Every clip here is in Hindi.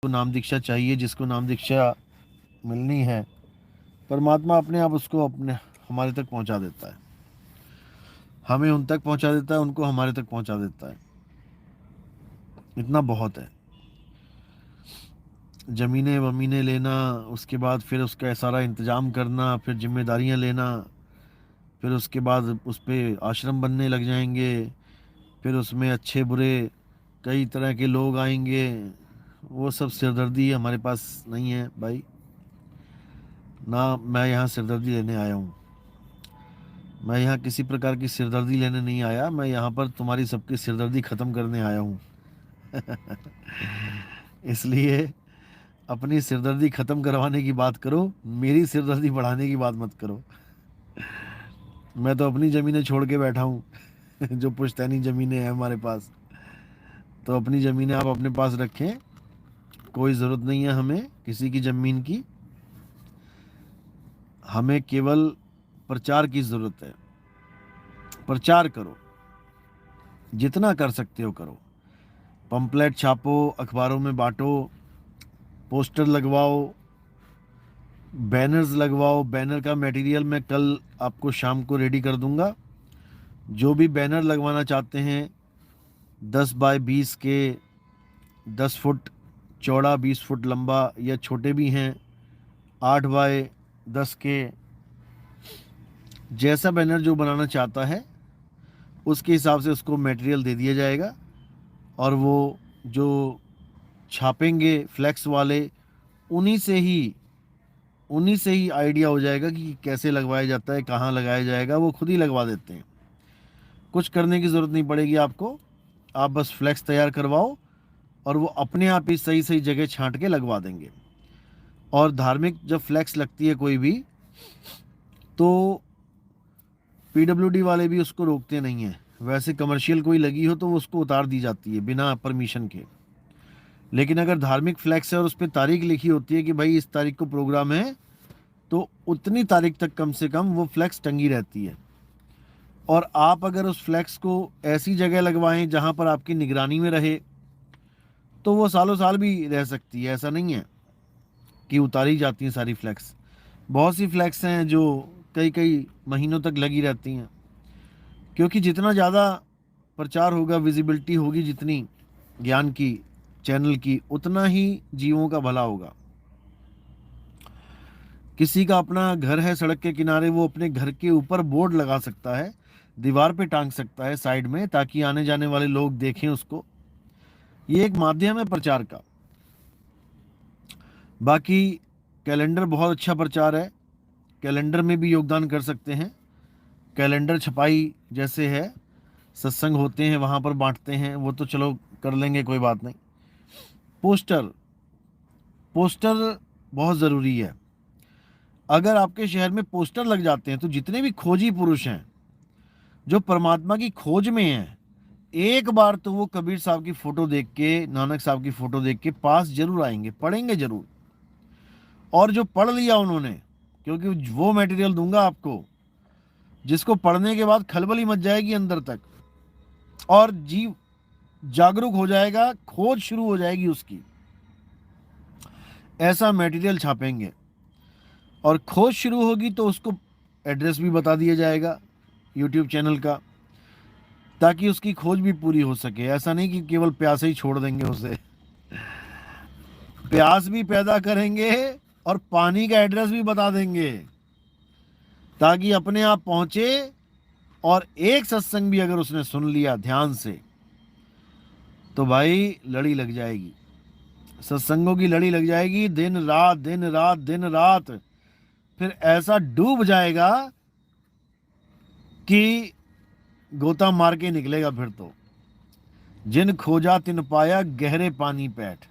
को नाम दीक्षा चाहिए, जिसको नाम दीक्षा मिलनी है, परमात्मा अपने आप उसको अपने हमारे तक पहुंचा देता है। हमें उन तक पहुंचा देता है, उनको हमारे तक पहुंचा देता है। इतना बहुत है। ज़मीनें वमीनें लेना, उसके बाद फिर उसका सारा इंतज़ाम करना, फिर जिम्मेदारियां लेना, फिर उसके बाद उस पे आश्रम बनने लग जाएंगे, फिर उसमें अच्छे बुरे कई तरह के लोग आएंगे। वो सब सिरदर्दी हमारे पास नहीं है भाई। ना मैं यहाँ सिरदर्दी लेने आया हूँ। मैं यहाँ किसी प्रकार की सिरदर्दी लेने नहीं आया। मैं यहाँ पर तुम्हारी सबकी सिरदर्दी ख़त्म करने आया हूँ। इसलिए अपनी सिरदर्दी ख़त्म करवाने की बात करो, मेरी सिरदर्दी बढ़ाने की बात मत करो। मैं तो अपनी ज़मीनें छोड़ के बैठा हूँ। जो पुश्तैनी ज़मीनें हैं हमारे पास, तो अपनी ज़मीनें आप अपने पास रखें। कोई ज़रूरत नहीं है हमें किसी की ज़मीन की। हमें केवल प्रचार की ज़रूरत है। प्रचार करो, जितना कर सकते हो करो। पंपलेट छापो, अखबारों में बांटो, पोस्टर लगवाओ, बैनर्स लगवाओ। बैनर का मटेरियल मैं कल आपको शाम को रेडी कर दूंगा। जो भी बैनर लगवाना चाहते हैं, 10 बाय 20 के, 10 फुट चौड़ा, 20 फुट लंबा, या छोटे भी हैं 8 बाय 10 के, जैसा बैनर जो बनाना चाहता है उसके हिसाब से उसको मटेरियल दे दिया जाएगा। और वो जो छापेंगे फ्लेक्स वाले, उन्हीं से ही उन्हीं से ही आइडिया हो जाएगा कि कैसे लगवाया जाता है, कहाँ लगाया जाएगा। वो खुद ही लगवा देते हैं। कुछ करने की ज़रूरत नहीं पड़ेगी आपको। आप बस फ्लेक्स तैयार करवाओ और वो अपने आप ही सही सही जगह छांट के लगवा देंगे। और धार्मिक जब फ्लेक्स लगती है कोई भी, तो पीडब्ल्यूडी वाले भी उसको रोकते नहीं हैं। वैसे कमर्शियल कोई लगी हो तो वो उसको उतार दी जाती है बिना परमिशन के। लेकिन अगर धार्मिक फ्लैक्स है और उस पर तारीख लिखी होती है कि भाई इस तारीख को प्रोग्राम है, तो उतनी तारीख तक कम से कम वो फ्लैक्स टंगी रहती है। और आप अगर उस फ्लैक्स को ऐसी जगह लगवाएं जहां पर आपकी निगरानी में रहे, तो वो सालों साल भी रह सकती है। ऐसा नहीं है कि उतारी जाती हैं सारी फ्लैक्स। बहुत सी फ्लैक्स हैं जो कई कई महीनों तक लगी रहती हैं। क्योंकि जितना ज़्यादा प्रचार होगा, विजिबिलिटी होगी जितनी ज्ञान की, चैनल की, उतना ही जीवों का भला होगा। किसी का अपना घर है सड़क के किनारे, वो अपने घर के ऊपर बोर्ड लगा सकता है, दीवार पे टांग सकता है साइड में, ताकि आने जाने वाले लोग देखें उसको। ये एक माध्यम है प्रचार का। बाकी कैलेंडर बहुत अच्छा प्रचार है। कैलेंडर में भी योगदान कर सकते हैं। कैलेंडर छपाई जैसे है, सत्संग होते हैं वहाँ पर बांटते हैं, वो तो चलो कर लेंगे, कोई बात नहीं। पोस्टर, पोस्टर बहुत ज़रूरी है। अगर आपके शहर में पोस्टर लग जाते हैं तो जितने भी खोजी पुरुष हैं जो परमात्मा की खोज में हैं, एक बार तो वो कबीर साहब की फ़ोटो देख के, नानक साहब की फ़ोटो देख के पास जरूर आएंगे, पढ़ेंगे जरूर। और जो पढ़ लिया उन्होंने, क्योंकि वो मटेरियल दूंगा आपको जिसको पढ़ने के बाद खलबली मच जाएगी अंदर तक, और जीव जागरूक हो जाएगा, खोज शुरू हो जाएगी उसकी। ऐसा मटेरियल छापेंगे, और खोज शुरू होगी तो उसको एड्रेस भी बता दिया जाएगा यूट्यूब चैनल का, ताकि उसकी खोज भी पूरी हो सके। ऐसा नहीं कि केवल प्यासे ही छोड़ देंगे उसे। प्यास भी पैदा करेंगे और पानी का एड्रेस भी बता देंगे, ताकि अपने आप पहुंचे। और एक सत्संग भी अगर उसने सुन लिया ध्यान से, तो भाई लड़ी लग जाएगी, सत्संगों की लड़ी लग जाएगी, दिन रात दिन रात दिन रात। फिर ऐसा डूब जाएगा कि गोता मार के निकलेगा। फिर तो जिन खोजा तिन पाया, गहरे पानी पैठ।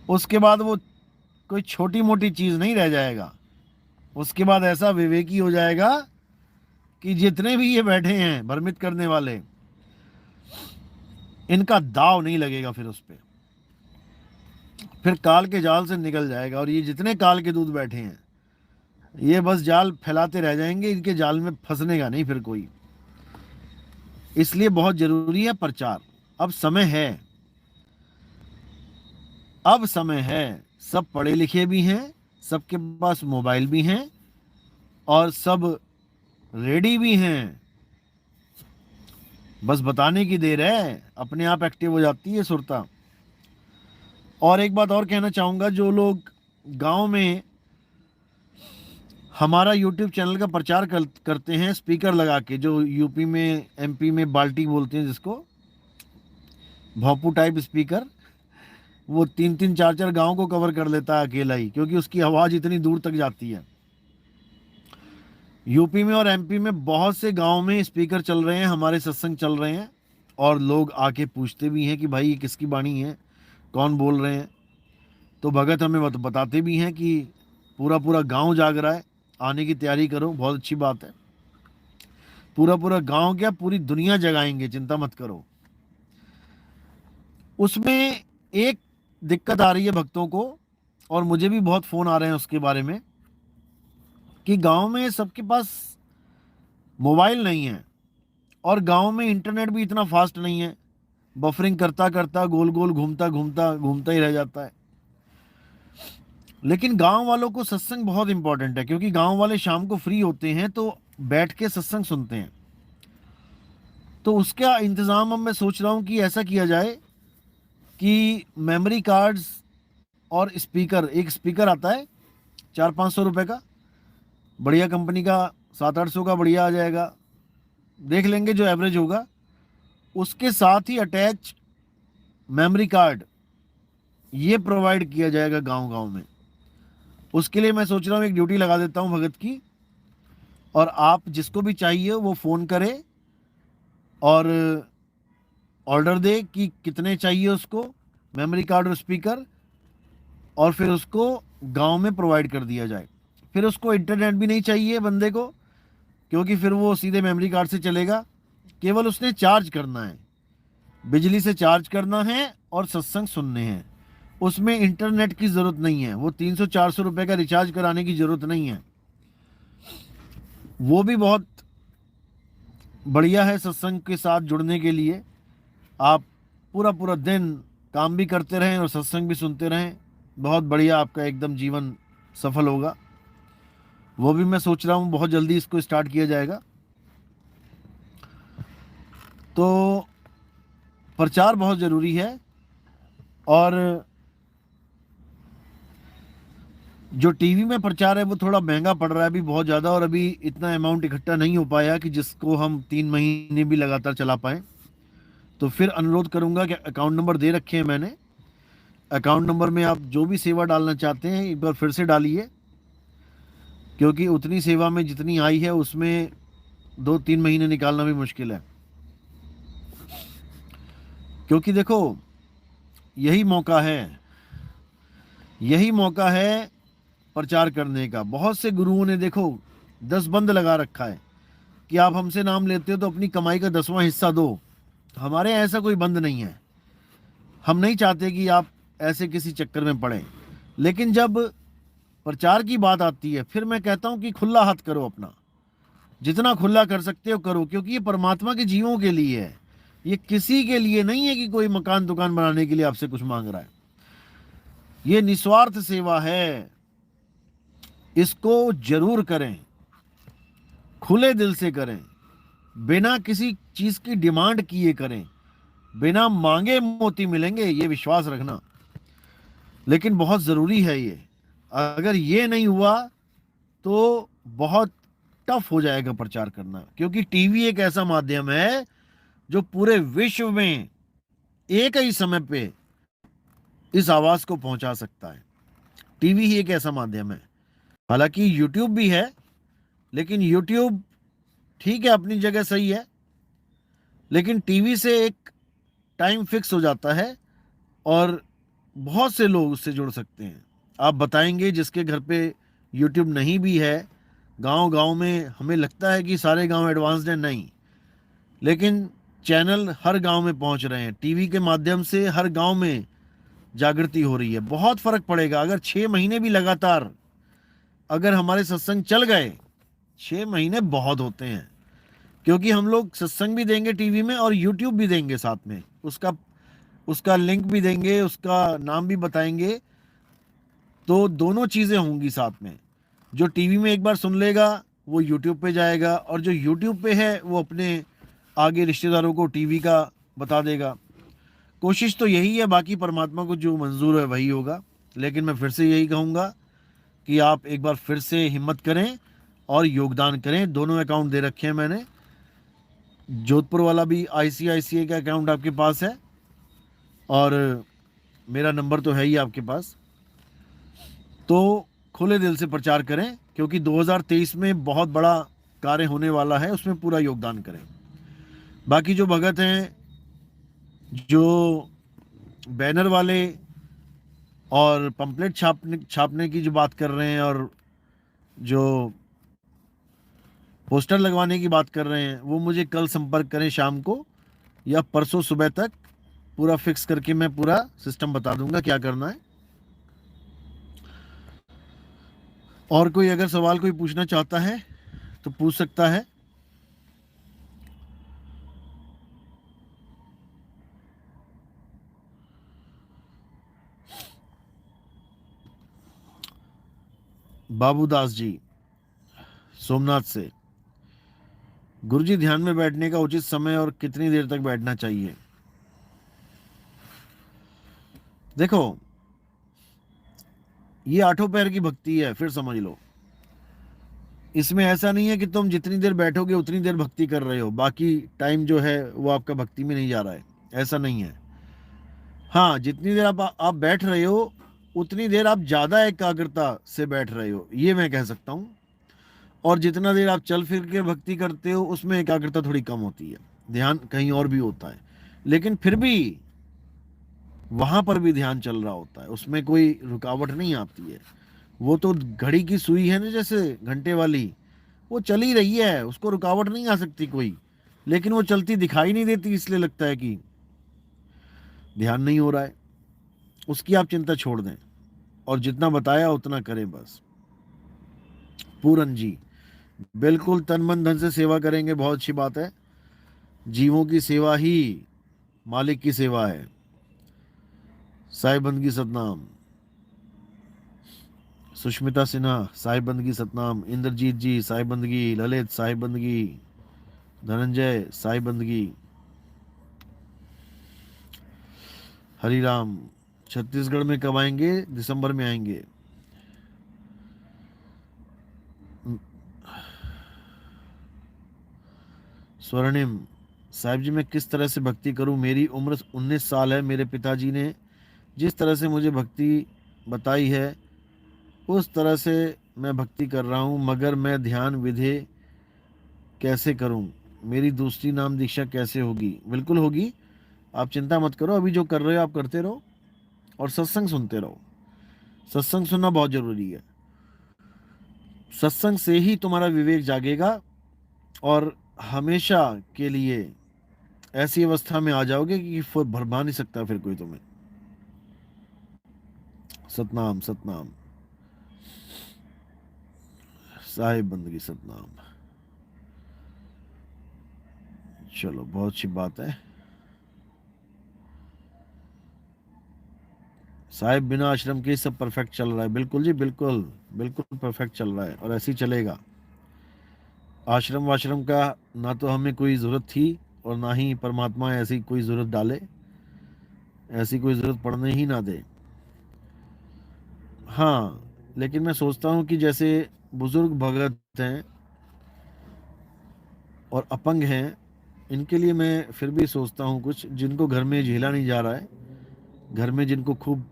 उसके बाद वो कोई छोटी मोटी चीज नहीं रह जाएगा। उसके बाद ऐसा विवेकी हो जाएगा कि जितने भी ये बैठे हैं भ्रमित करने वाले, इनका दाव नहीं लगेगा फिर उस पे। फिर काल के जाल से निकल जाएगा। और ये जितने काल के दूध बैठे हैं, ये बस जाल फैलाते रह जाएंगे, इनके जाल में फंसने का नहीं फिर कोई। इसलिए बहुत जरूरी है प्रचार। अब समय है, अब समय है, सब पढ़े लिखे भी हैं, सबके पास मोबाइल भी हैं और सब रेडी भी हैं, बस बताने की देर है, अपने आप एक्टिव हो जाती है सुरता। और एक बात और कहना चाहूँगा, जो लोग गांव में हमारा यूट्यूब चैनल का प्रचार करते हैं स्पीकर लगा के, जो यूपी में एमपी में बाल्टी बोलते हैं जिसको, भोपू टाइप स्पीकर, वो 3-3 4-4 गांव को कवर कर लेता है अकेला ही, क्योंकि उसकी आवाज़ इतनी दूर तक जाती है। यूपी में और एमपी में बहुत से गांव में स्पीकर चल रहे हैं, हमारे सत्संग चल रहे हैं, और लोग आके पूछते भी हैं कि भाई ये किसकी वाणी है, कौन बोल रहे हैं। तो भगत हमें बताते भी हैं कि पूरा पूरा गांव जाग रहा है, आने की तैयारी करो, बहुत अच्छी बात है। पूरा पूरा गांव क्या, पूरी दुनिया जगाएंगे, चिंता मत करो। उसमें एक दिक्कत आ रही है भक्तों को, और मुझे भी बहुत फ़ोन आ रहे हैं उसके बारे में, कि गांव में सबके पास मोबाइल नहीं है और गांव में इंटरनेट भी इतना फास्ट नहीं है, बफरिंग करता करता गोल गोल घूमता घूमता घूमता ही रह जाता है। लेकिन गांव वालों को सत्संग बहुत इंपॉर्टेंट है, क्योंकि गांव वाले शाम को फ्री होते हैं तो बैठ के सत्संग सुनते हैं। तो उसका इंतज़ाम अब मैं सोच रहा हूँ कि ऐसा किया जाए कि मेमोरी कार्ड्स और स्पीकर, एक स्पीकर आता है 400-500 रुपये का, बढ़िया कंपनी का, 700-800 का बढ़िया आ जाएगा, देख लेंगे जो एवरेज होगा, उसके साथ ही अटैच मेमोरी कार्ड ये प्रोवाइड किया जाएगा गांव गांव में। उसके लिए मैं सोच रहा हूँ एक ड्यूटी लगा देता हूँ भगत की, और आप जिसको भी चाहिए वो फ़ोन करे और ऑर्डर दे कि कितने चाहिए उसको मेमोरी कार्ड और स्पीकर, और फिर उसको गांव में प्रोवाइड कर दिया जाए। फिर उसको इंटरनेट भी नहीं चाहिए बंदे को, क्योंकि फिर वो सीधे मेमोरी कार्ड से चलेगा, केवल उसने चार्ज करना है, बिजली से चार्ज करना है और सत्संग सुनने हैं। उसमें इंटरनेट की ज़रूरत नहीं है, वो 300-400 रुपये का रिचार्ज कराने की ज़रूरत नहीं है। वो भी बहुत बढ़िया है सत्संग के साथ जुड़ने के लिए। आप पूरा पूरा दिन काम भी करते रहें और सत्संग भी सुनते रहें, बहुत बढ़िया आपका एकदम जीवन सफल होगा। वो भी मैं सोच रहा हूँ बहुत जल्दी इसको स्टार्ट किया जाएगा। तो प्रचार बहुत ज़रूरी है, और जो टीवी में प्रचार है वो थोड़ा महंगा पड़ रहा है अभी बहुत ज़्यादा, और अभी इतना अमाउंट इकट्ठा नहीं हो पाया कि जिसको हम 3 महीने भी लगातार चला पाएँ। तो फिर अनुरोध करूंगा कि अकाउंट नंबर दे रखे हैं मैंने, अकाउंट नंबर में आप जो भी सेवा डालना चाहते हैं एक बार फिर से डालिए, क्योंकि उतनी सेवा में जितनी आई है उसमें 2-3 महीने निकालना भी मुश्किल है। क्योंकि देखो, यही मौका है, यही मौका है प्रचार करने का। बहुत से गुरुओं ने देखो 10 बंद लगा रखा है कि आप हमसे नाम लेते हो तो अपनी कमाई का 10वां हिस्सा दो। हमारे यहाँ ऐसा कोई बंद नहीं है, हम नहीं चाहते कि आप ऐसे किसी चक्कर में पड़ें। लेकिन जब प्रचार की बात आती है फिर मैं कहता हूँ कि खुला हाथ करो, अपना जितना खुला कर सकते हो करो, क्योंकि ये परमात्मा के जीवों के लिए है, ये किसी के लिए नहीं है कि कोई मकान दुकान बनाने के लिए आपसे कुछ मांग रहा है। ये निस्वार्थ सेवा है, इसको जरूर करें, खुले दिल से करें, बिना किसी चीज की डिमांड किए करें, बिना मांगे मोती मिलेंगे, ये विश्वास रखना। लेकिन बहुत ज़रूरी है ये, अगर ये नहीं हुआ तो बहुत टफ हो जाएगा प्रचार करना, क्योंकि टीवी एक ऐसा माध्यम है जो पूरे विश्व में एक ही समय पे इस आवाज़ को पहुंचा सकता है। टीवी ही एक ऐसा माध्यम है। हालांकि यूट्यूब भी है, लेकिन यूट्यूब ठीक है अपनी जगह सही है, लेकिन टीवी से एक टाइम फिक्स हो जाता है और बहुत से लोग उससे जुड़ सकते हैं। आप बताएंगे जिसके घर पे यूट्यूब नहीं भी है, गांव गांव में हमें लगता है कि सारे गांव एडवांस्ड हैं, नहीं, लेकिन चैनल हर गांव में पहुंच रहे हैं, टीवी के माध्यम से हर गांव में जागृति हो रही है। बहुत फ़र्क पड़ेगा अगर 6 महीने भी लगातार अगर हमारे सत्संग चल गए। 6 महीने बहुत होते हैं, क्योंकि हम लोग सत्संग भी देंगे टीवी में और यूट्यूब भी देंगे साथ में, उसका उसका लिंक भी देंगे, उसका नाम भी बताएंगे। तो दोनों चीज़ें होंगी साथ में। जो टीवी में एक बार सुन लेगा वो यूट्यूब पे जाएगा, और जो यूट्यूब पे है वो अपने आगे रिश्तेदारों को टीवी का बता देगा। कोशिश तो यही है, बाकी परमात्मा को जो मंजूर है वही होगा। लेकिन मैं फिर से यही कहूँगा कि आप एक बार फिर से हिम्मत करें और योगदान करें। दोनों अकाउंट दे रखे हैं मैंने। जोधपुर वाला भी आईसीआईसीआई का अकाउंट आपके पास है, और मेरा नंबर तो है ही आपके पास। तो खुले दिल से प्रचार करें, क्योंकि 2023 में बहुत बड़ा कार्य होने वाला है, उसमें पूरा योगदान करें। बाकी जो भगत हैं, जो बैनर वाले और पंपलेट छापने की जो बात कर रहे हैं, और जो पोस्टर लगवाने की बात कर रहे हैं, वो मुझे कल संपर्क करें शाम को या परसों सुबह तक। पूरा फिक्स करके मैं पूरा सिस्टम बता दूंगा क्या करना है। और कोई अगर सवाल कोई पूछना चाहता है तो पूछ सकता है। बाबूदास जी सोमनाथ से, गुरुजी ध्यान में बैठने का उचित समय और कितनी देर तक बैठना चाहिए? देखो, ये आठों पैर की भक्ति है, फिर समझ लो। इसमें ऐसा नहीं है कि तुम जितनी देर बैठोगे उतनी देर भक्ति कर रहे हो, बाकी टाइम जो है वो आपका भक्ति में नहीं जा रहा है। ऐसा नहीं है। हाँ, जितनी देर आप बैठ रहे हो उतनी देर आप ज़्यादा एकाग्रता से बैठ रहे हो, ये मैं कह सकता हूँ। और जितना देर आप चल फिर के भक्ति करते हो उसमें एकाग्रता थोड़ी कम होती है, ध्यान कहीं और भी होता है। लेकिन फिर भी वहां पर भी ध्यान चल रहा होता है, उसमें कोई रुकावट नहीं आती है। वो तो घड़ी की सुई है ना, जैसे घंटे वाली, वो चल ही रही है, उसको रुकावट नहीं आ सकती कोई। लेकिन वो चलती दिखाई नहीं देती, इसलिए लगता है कि ध्यान नहीं हो रहा है। उसकी आप चिंता छोड़ दें और जितना बताया उतना करें बस। पूरन जी, बिल्कुल तन मन धन से सेवा करेंगे, बहुत अच्छी बात है। जीवों की सेवा ही मालिक की सेवा है। साई बंदगी सतनाम। सुष्मिता सिन्हा साई बंदगी सतनाम। इंद्रजीत जी साई बंदगी। ललित साई बंदगी। धनंजय साई बंदगी। हरिराम, छत्तीसगढ़ में कब आएंगे? दिसंबर में आएंगे। स्वर्णिम, साहिब जी मैं किस तरह से भक्ति करूं? मेरी उम्र 19 साल है। मेरे पिताजी ने जिस तरह से मुझे भक्ति बताई है उस तरह से मैं भक्ति कर रहा हूं, मगर मैं ध्यान विधि कैसे करूं? मेरी दूसरी नाम दीक्षा कैसे होगी? बिल्कुल होगी, आप चिंता मत करो। अभी जो कर रहे हो आप करते रहो और सत्संग सुनते रहो। सत्संग सुनना बहुत जरूरी है। सत्संग से ही तुम्हारा विवेक जागेगा और हमेशा के लिए ऐसी अवस्था में आ जाओगे कि भरमा नहीं सकता फिर कोई तुम्हें। सतनाम सतनाम। साहिब बंदगी सतनाम। चलो, बहुत अच्छी बात है। साहिब बिना आश्रम के सब परफेक्ट चल रहा है। बिल्कुल जी, बिल्कुल बिल्कुल परफेक्ट चल रहा है और ऐसे ही चलेगा। आश्रम वाश्रम का ना तो हमें कोई ज़रूरत थी और ना ही परमात्मा ऐसी कोई ज़रूरत डाले, ऐसी कोई ज़रूरत पड़ने ही ना दे। हाँ, लेकिन मैं सोचता हूँ कि जैसे बुजुर्ग भगत हैं और अपंग हैं, इनके लिए मैं फिर भी सोचता हूँ कुछ, जिनको घर में झेला नहीं जा रहा है, घर में जिनको खूब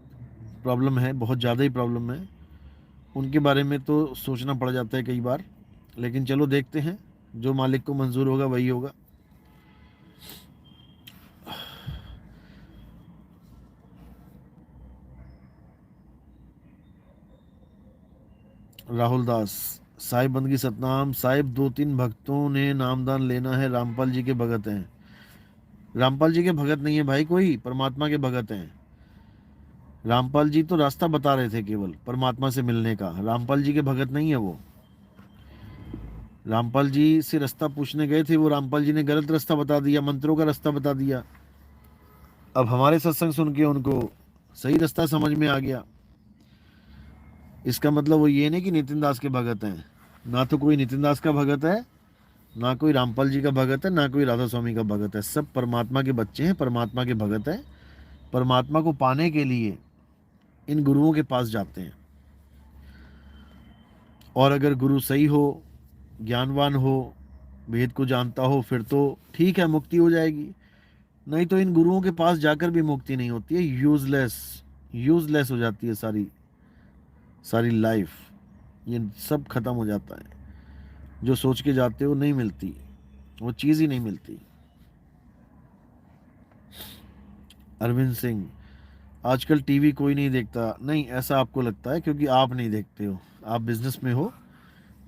प्रॉब्लम है, बहुत ज़्यादा ही प्रॉब्लम है, उनके बारे में तो सोचना पड़ जाता है कई बार। लेकिन चलो देखते हैं, जो मालिक को मंजूर होगा वही होगा। राहुल दास, साहिब बंदगी सतनाम। साहिब 2-3 भक्तों ने नामदान लेना है, रामपाल जी के भगत हैं। रामपाल जी के भगत नहीं है भाई, कोई परमात्मा के भगत हैं। रामपाल जी तो रास्ता बता रहे थे केवल परमात्मा से मिलने का, रामपाल जी के भगत नहीं है वो। रामपाल जी से रास्ता पूछने गए थे, वो रामपाल जी ने गलत रास्ता बता दिया, मंत्रों का रास्ता बता दिया। अब हमारे सत्संग सुन के उनको सही रास्ता समझ में आ गया। इसका मतलब वो ये नहीं कि नितिन दास के भगत हैं, ना तो कोई नितिन दास का भगत है, ना कोई रामपाल जी का भगत है, ना कोई राधा स्वामी का भगत है। सब परमात्मा के बच्चे हैं, परमात्मा के भगत हैं। परमात्मा को पाने के लिए इन गुरुओं के पास जाते हैं। और अगर गुरु सही हो, ज्ञानवान हो, वेद को जानता हो, फिर तो ठीक है, मुक्ति हो जाएगी। नहीं तो इन गुरुओं के पास जाकर भी मुक्ति नहीं होती है। यूजलेस, यूजलेस हो जाती है सारी सारी लाइफ। ये सब खत्म हो जाता है। जो सोच के जाते हो नहीं मिलती, वो चीज़ ही नहीं मिलती। अरविंद सिंह, आजकल टीवी कोई नहीं देखता। नहीं, ऐसा आपको लगता है क्योंकि आप नहीं देखते हो, आप बिजनेस में हो।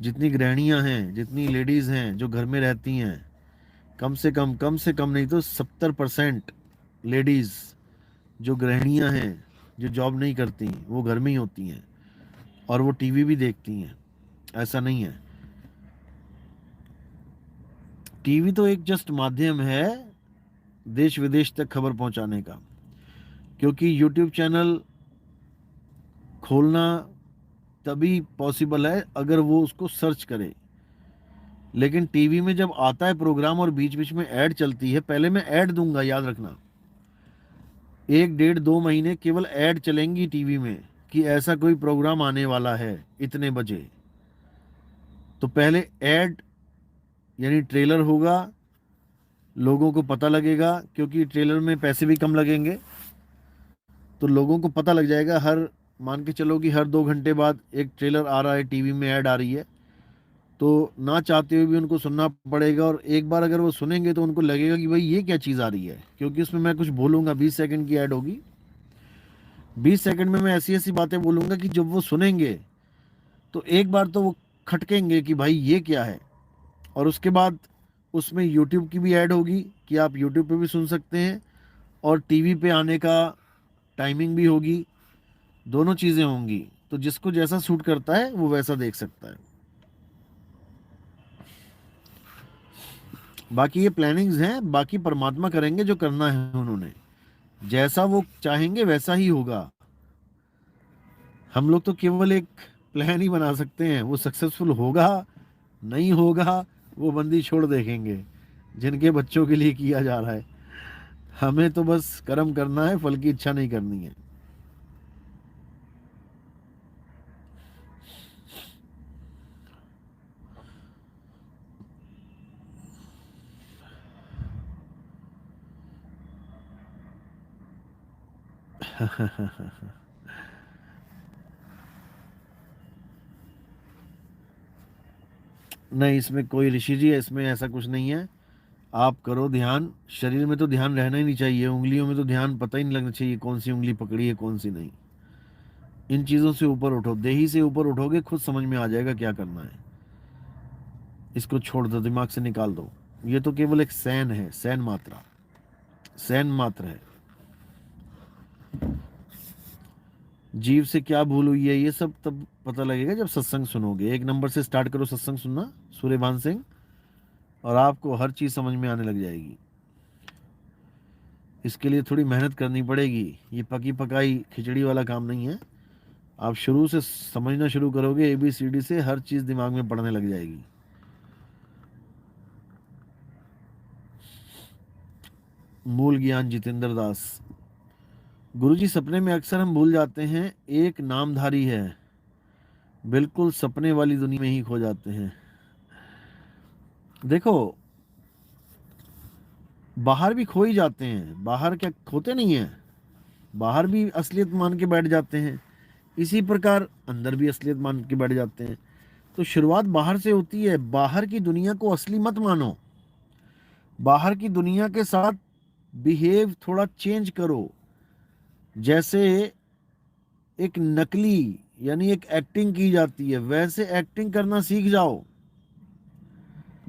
जितनी गृहिणियां हैं, जितनी लेडीज़ हैं जो घर में रहती हैं, कम से कम नहीं तो 70% लेडीज़ जो गृहिणियां हैं, जो जॉब नहीं करती, वो घर में ही होती हैं और वो टीवी भी देखती हैं। ऐसा नहीं है। टीवी तो एक जस्ट माध्यम है देश विदेश तक खबर पहुंचाने का, क्योंकि यूट्यूब चैनल खोलना तभी पॉसिबल है अगर वो उसको सर्च करे। लेकिन टीवी में जब आता है प्रोग्राम और बीच बीच में ऐड चलती है, पहले मैं ऐड दूंगा, याद रखना, 1 1.5 2 महीने केवल ऐड चलेंगी टीवी में कि ऐसा कोई प्रोग्राम आने वाला है इतने बजे। तो पहले ऐड यानी ट्रेलर होगा, लोगों को पता लगेगा, क्योंकि ट्रेलर में पैसे भी कम लगेंगे। तो लोगों को पता लग जाएगा, हर मान के चलो कि हर 2 घंटे बाद एक ट्रेलर आ रहा है, टीवी में ऐड आ रही है। तो ना चाहते हुए भी उनको सुनना पड़ेगा। और एक बार अगर वो सुनेंगे तो उनको लगेगा कि भाई ये क्या चीज़ आ रही है, क्योंकि उसमें मैं कुछ बोलूँगा, 20 सेकंड की ऐड होगी। 20 सेकंड में मैं ऐसी ऐसी बातें बोलूँगा कि जब वो सुनेंगे तो एक बार तो वो खटकेंगे कि भाई ये क्या है। और उसके बाद उसमें यूट्यूब की भी ऐड होगी कि आप यूट्यूब पे भी सुन सकते हैं, और टीवी पे आने का टाइमिंग भी होगी। दोनों चीज़ें होंगी, तो जिसको जैसा सूट करता है वो वैसा देख सकता है। बाकी ये प्लानिंग्स हैं, बाकी परमात्मा करेंगे जो करना है उन्होंने। जैसा वो चाहेंगे वैसा ही होगा। हम लोग तो केवल एक प्लान ही बना सकते हैं, वो सक्सेसफुल होगा नहीं होगा वो बंदी छोड़ देखेंगे, जिनके बच्चों के लिए किया जा रहा है। हमें तो बस कर्म करना है, फल की इच्छा नहीं करनी है। नहीं, इसमें कोई ऋषि जी, इसमें ऐसा कुछ नहीं है। आप करो ध्यान, शरीर में तो ध्यान रहना ही नहीं चाहिए, उंगलियों में तो ध्यान पता ही नहीं लगना चाहिए कौन सी उंगली पकड़ी है कौन सी नहीं। इन चीज़ों से ऊपर उठो, देही से ऊपर उठोगे, खुद समझ में आ जाएगा क्या करना है। इसको छोड़ दो, दिमाग से निकाल दो। ये तो केवल एक सैन है, सैन मात्रा, सैन मात्र है। जीव से क्या भूल हुई है, ये सब तब पता लगेगा जब सत्संग सुनोगे। 1 नंबर से स्टार्ट करो सत्संग सुनना, सूर्यभान सिंह, और आपको हर चीज़ समझ में आने लग जाएगी। इसके लिए थोड़ी मेहनत करनी पड़ेगी, ये पकी पकाई खिचड़ी वाला काम नहीं है। आप शुरू से समझना शुरू करोगे, ABCD से हर चीज़ दिमाग में पड़ने लग जाएगी। मूल ज्ञान, जितेंद्र दास, गुरुजी सपने में अक्सर हम भूल जाते हैं एक नामधारी है, बिल्कुल सपने वाली दुनिया में ही खो जाते हैं। देखो, बाहर भी खो ही जाते हैं, बाहर क्या खोते नहीं हैं, बाहर भी असलियत मान के बैठ जाते हैं। इसी प्रकार अंदर भी असलियत मान के बैठ जाते हैं। तो शुरुआत बाहर से होती है। बाहर की दुनिया को असली मत मानो, बाहर की दुनिया के साथ बिहेव थोड़ा चेंज करो। जैसे एक नकली यानी एक एक्टिंग की जाती है, वैसे एक्टिंग करना सीख जाओ।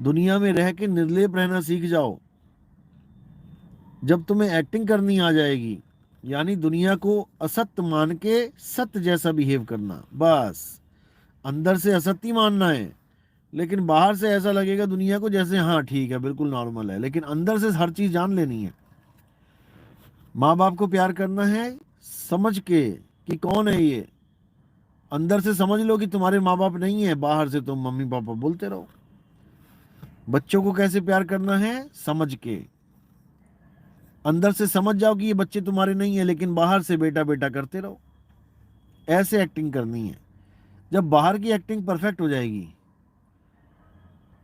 दुनिया में रह के निर्लेप रहना सीख जाओ। जब तुम्हें एक्टिंग करनी आ जाएगी, यानी दुनिया को असत्य मान के सत्य जैसा बिहेव करना, बस अंदर से असत्य मानना है, लेकिन बाहर से ऐसा लगेगा दुनिया को जैसे हाँ ठीक है बिल्कुल नॉर्मल है, लेकिन अंदर से हर चीज जान लेनी है। माँ बाप को प्यार करना है समझ के कि कौन है ये। अंदर से समझ लो कि तुम्हारे माँ बाप नहीं है, बाहर से तुम मम्मी पापा बोलते रहो। बच्चों को कैसे प्यार करना है, समझ के। अंदर से समझ जाओ कि ये बच्चे तुम्हारे नहीं है, लेकिन बाहर से बेटा बेटा करते रहो। ऐसे एक्टिंग करनी है। जब बाहर की एक्टिंग परफेक्ट हो जाएगी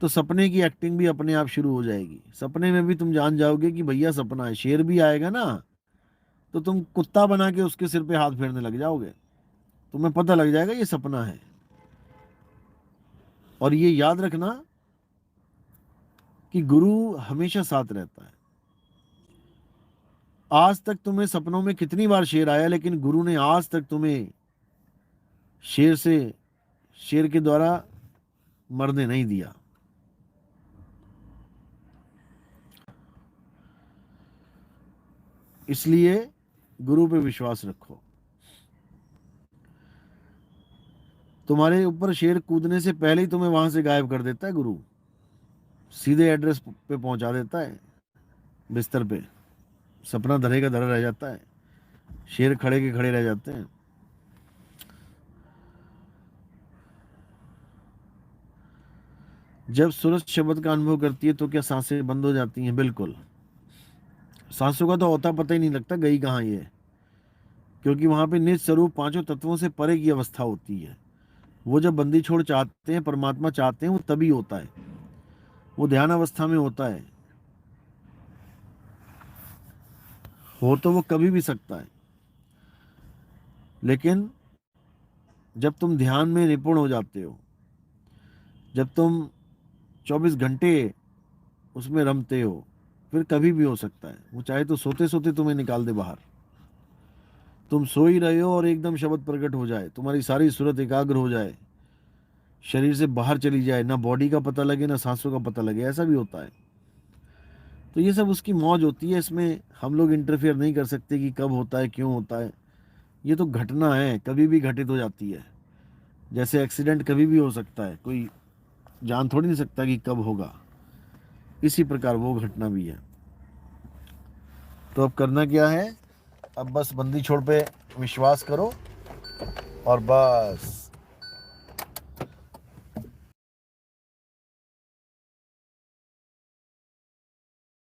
तो सपने की एक्टिंग भी अपने आप शुरू हो जाएगी। सपने में भी तुम जान जाओगे कि भैया सपना है। शेर भी आएगा ना तो तुम कुत्ता बना के उसके सिर पे हाथ फेरने लग जाओगे। तुम्हें पता लग जाएगा ये सपना है। और ये याद रखना कि गुरु हमेशा साथ रहता है। आज तक तुम्हें सपनों में कितनी बार शेर आया, लेकिन गुरु ने आज तक तुम्हें शेर के द्वारा मरने नहीं दिया। इसलिए गुरु पे विश्वास रखो। तुम्हारे ऊपर शेर कूदने से पहले ही तुम्हें वहां से गायब कर देता है गुरु। सीधे एड्रेस पे पहुंचा देता है, बिस्तर पे। सपना धरे का धरा रह जाता है, शेर खड़े के खड़े रह जाते हैं। जब सूरज शब्द का अनुभव करती है तो क्या सांसें बंद हो जाती हैं? बिल्कुल। सांसों का तो होता पता ही नहीं लगता गई कहाँ ये, क्योंकि वहां पे निज स्वरूप पांचों तत्वों से परे की अवस्था होती है। वो जब बंदी छोड़ चाहते हैं, परमात्मा चाहते हैं, वो तभी होता है। वो ध्यान अवस्था में होता है। हो तो वो कभी भी सकता है, लेकिन जब तुम ध्यान में निपुण हो जाते हो, जब तुम 24 घंटे उसमें रमते हो, फिर कभी भी हो सकता है। वो चाहे तो सोते सोते तुम्हें निकाल दे बाहर। तुम सो ही रहे हो और एकदम शब्द प्रकट हो जाए, तुम्हारी सारी सूरत एकाग्र हो जाए, शरीर से बाहर चली जाए, ना बॉडी का पता लगे ना सांसों का पता लगे, ऐसा भी होता है। तो ये सब उसकी मौज होती है। इसमें हम लोग इंटरफेयर नहीं कर सकते कि कब होता है, क्यों होता है। ये तो घटना है, कभी भी घटित हो जाती है। जैसे एक्सीडेंट कभी भी हो सकता है, कोई जान थोड़ी नहीं सकता कि कब होगा। इसी प्रकार वो घटना भी है। तो अब करना क्या है? अब बस बंदी छोड़ पे विश्वास करो और बस